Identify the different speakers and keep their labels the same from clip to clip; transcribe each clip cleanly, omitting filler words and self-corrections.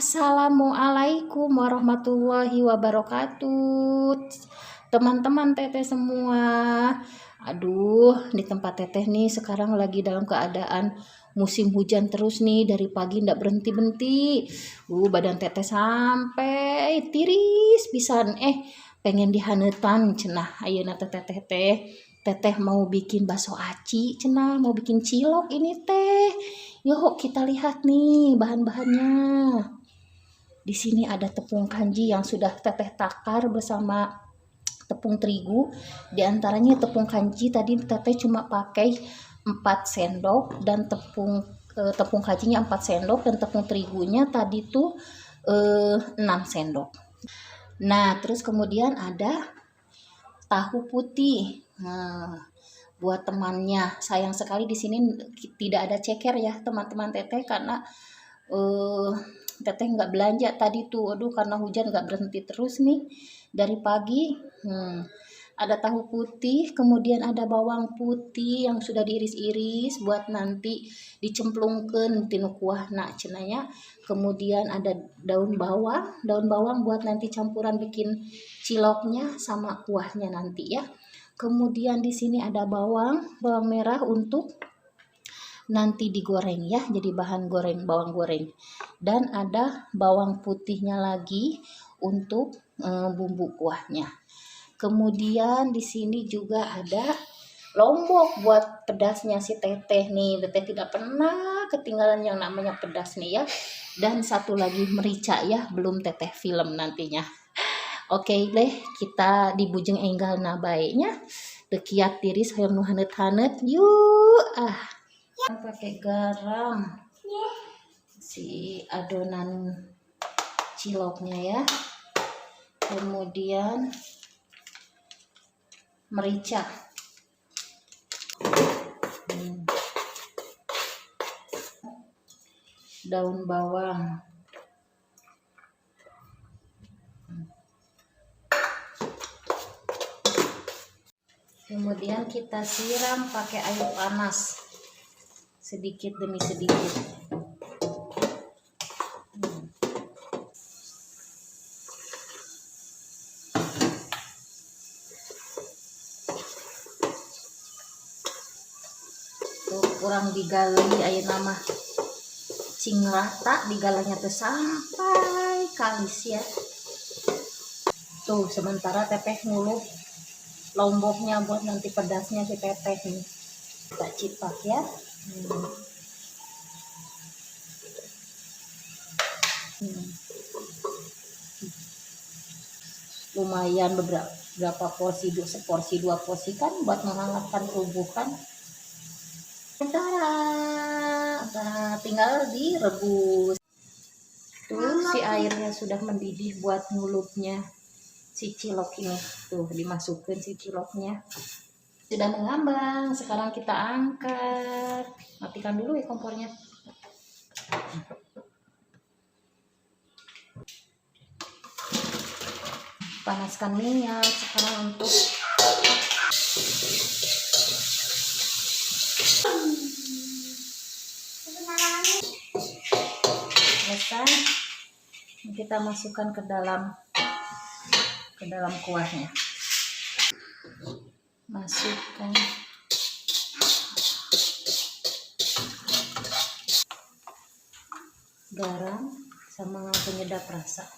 Speaker 1: Assalamualaikum warahmatullahi wabarakatuh. Teman-teman teteh semua. Aduh, di tempat teteh nih sekarang lagi dalam keadaan musim hujan terus nih, dari pagi ndak berhenti-henti. Badan teteh sampai tiris pisan. Pengen dihanetan cenah. Ayeuna teteh teteh mau bikin bakso aci cenah, mau bikin cilok ini teh. Yuk kita lihat nih bahan-bahannya. Di sini ada tepung kanji yang sudah teteh takar bersama tepung terigu. Di antaranya tepung kanji tadi teteh cuma pakai 4 sendok dan tepung kanjinya 4 sendok dan tepung terigunya tadi tuh 6 sendok. Nah, terus kemudian ada tahu putih. Nah, buat temannya, sayang sekali di sini tidak ada ceker ya teman-teman teteh, karena teteh nggak belanja tadi tuh. Aduh, karena hujan nggak berhenti terus nih dari pagi. Ada tahu putih, kemudian ada bawang putih yang sudah diiris-iris buat nanti dicemplungkan tinu kuahna cenanya. Kemudian ada daun bawang buat nanti campuran bikin ciloknya sama kuahnya nanti ya. Kemudian di sini ada bawang merah untuk nanti digoreng ya, jadi bahan bawang goreng. Dan ada bawang putihnya lagi untuk bumbu kuahnya. Kemudian di sini juga ada lombok buat pedasnya si teteh nih. Teteh tidak pernah ketinggalan yang namanya pedas nih ya. Dan satu lagi merica ya, belum teteh film nantinya. Oke deh, kita di bujeng enggal nabaiknya dekiat tiris hayang nu hanet-hanet yuk. Pakai garam si adonan ciloknya ya, kemudian merica, daun bawang, kemudian kita siram pakai air panas sedikit demi sedikit. Tuh kurang digali ayeuna mah cing rata digalanya tuh sampai kalis ya. Tuh sementara teteh nguluh lomboknya buat nanti pedasnya si teteh nih. Kita cipak ya. Lumayan beberapa porsi, seporsi 2 porsi kan buat menghangatkan tubuh kan. Nah, tinggal direbus. Tuh si airnya sudah mendidih buat ngulupnya si cilok ini. Tuh dimasukkan si ciloknya. Sudah mengambang, sekarang kita angkat. Matikan dulu ya kompornya. Panaskan minyak sekarang untuk selesai. Kita masukkan ke dalam kuahnya. Masukkan garam sama penyedap rasa.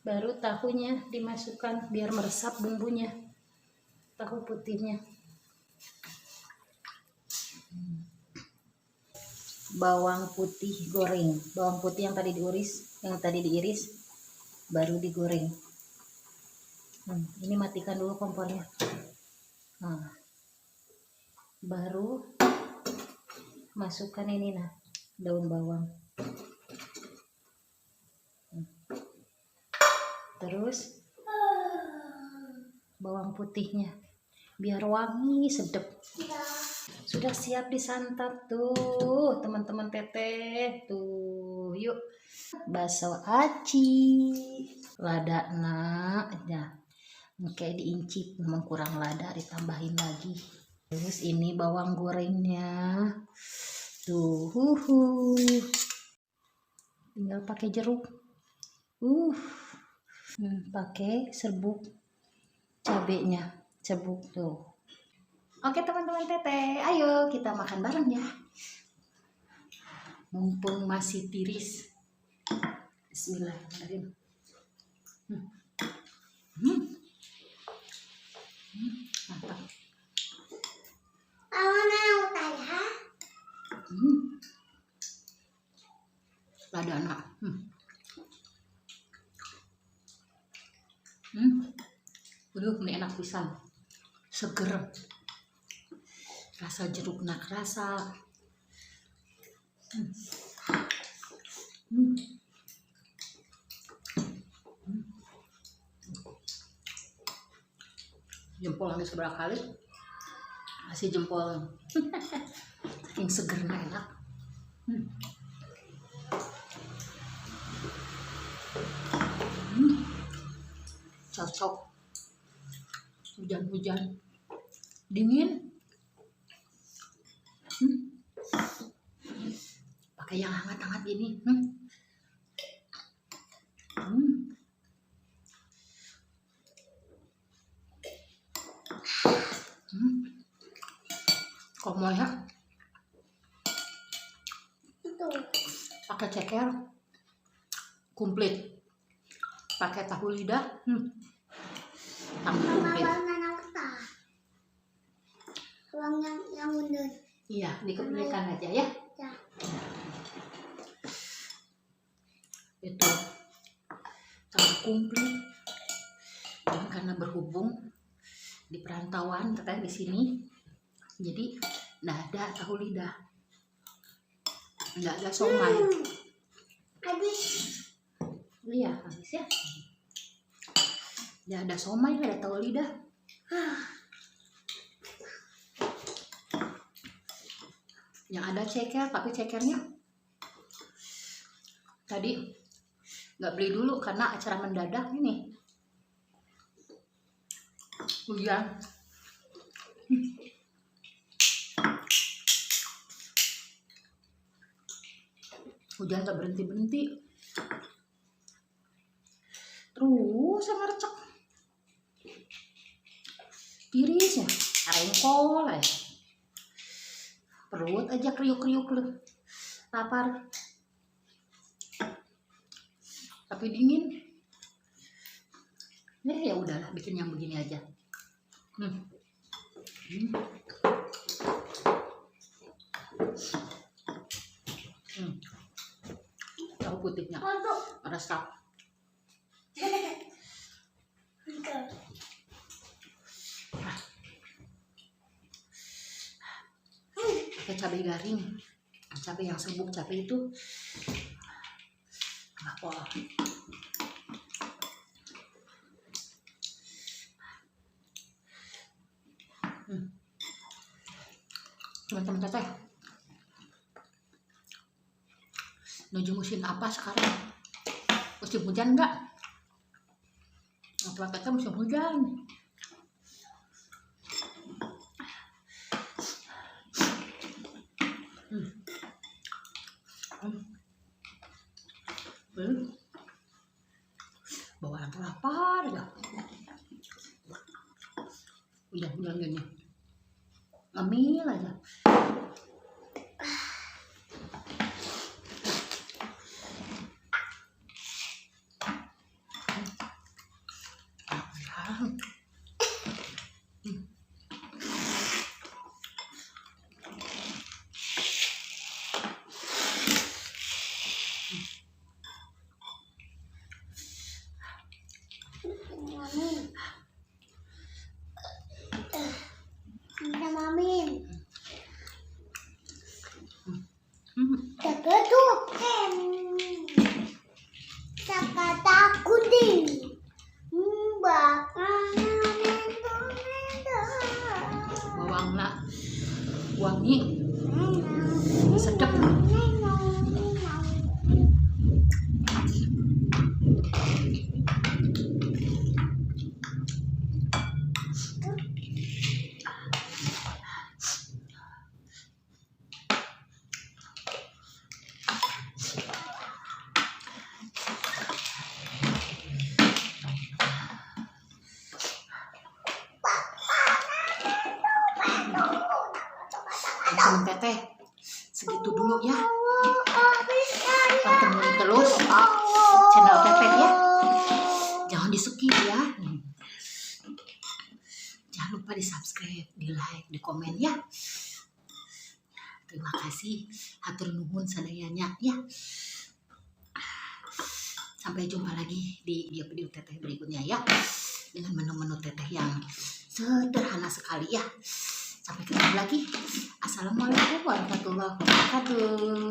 Speaker 1: Baru tahunya dimasukkan biar meresap bumbunya, tahu putihnya. Bawang putih goreng, bawang putih yang tadi diiris baru digoreng. Ini matikan dulu kompornya. Nah, baru masukkan ini daun bawang. Terus bawang putihnya biar wangi sedap. Sudah siap disantap tuh teman-teman teteh tuh yuk. Bakso aci. Ladana ya. Kayak diincip, memang kurang lada, ditambahin lagi. Terus ini bawang gorengnya. Tuh, tinggal pakai jeruk. Pakai serbuk cabenya, serbuk tuh. Oke teman-teman teteh, ayo kita makan bareng ya. Mumpung masih tiris. Bismillahirrahmanirrahim. Mantap. Ladana. Ini enak pisan. Seger. Rasa jeruk nak rasa. Jempol lagi seberapa kali? Masih jempol. Saking segernya enak. Cocok. Hujan-hujan. Dingin. Pakai yang hangat-hangat ini. Kok mau ya? Pakai ceker. Komplit. Pakai tahu lidah. Komplit.
Speaker 2: Uang yang mundur.
Speaker 1: Iya, dikepilkan aja ya.
Speaker 2: Ya.
Speaker 1: Itu tahu komplit. Dan karena berhubung di perantauan teteh di sini, jadi nggak ada tahu lidah, nggak ada somai.
Speaker 2: Habis.
Speaker 1: Iya habis ya. Nggak ada somai, nggak ada tahu lidah. Yang ada ceker, tapi cekernya tadi nggak beli dulu karena acara mendadak ini. Hujan. Hujan gak berhenti-berhenti. Terus yang ngercek. Tiris ya, rengkol ya. Perut aja kriuk-kriuk loh. Lapar. Tapi dingin. Ya udahlah, bikin yang begini aja. Tahu putihnya resap. Pakai cabai garing, cabai yang serbuk, cabai itu apa? Teman-teman teteh, menuju musim apa sekarang? Musim hujan enggak? Teman teteh musim hujan. Bawaan lapar ya. Hujan-hujan gini. Ngemil aja.
Speaker 2: Mamin. Tuh. Sakata kuning.
Speaker 1: Bawangna wangi, sedap. teman teteh segitu dulu ya. Pantengin terus channel teteh ya, jangan di skip ya. Jangan lupa di subscribe, di like, di komen ya. Terima kasih, hatur nuhun sadayanya ya. Sampai jumpa lagi di video teteh berikutnya ya, dengan menu-menu teteh yang sederhana sekali ya. Sampai ketemu lagi. Assalamualaikum warahmatullahi wabarakatuh.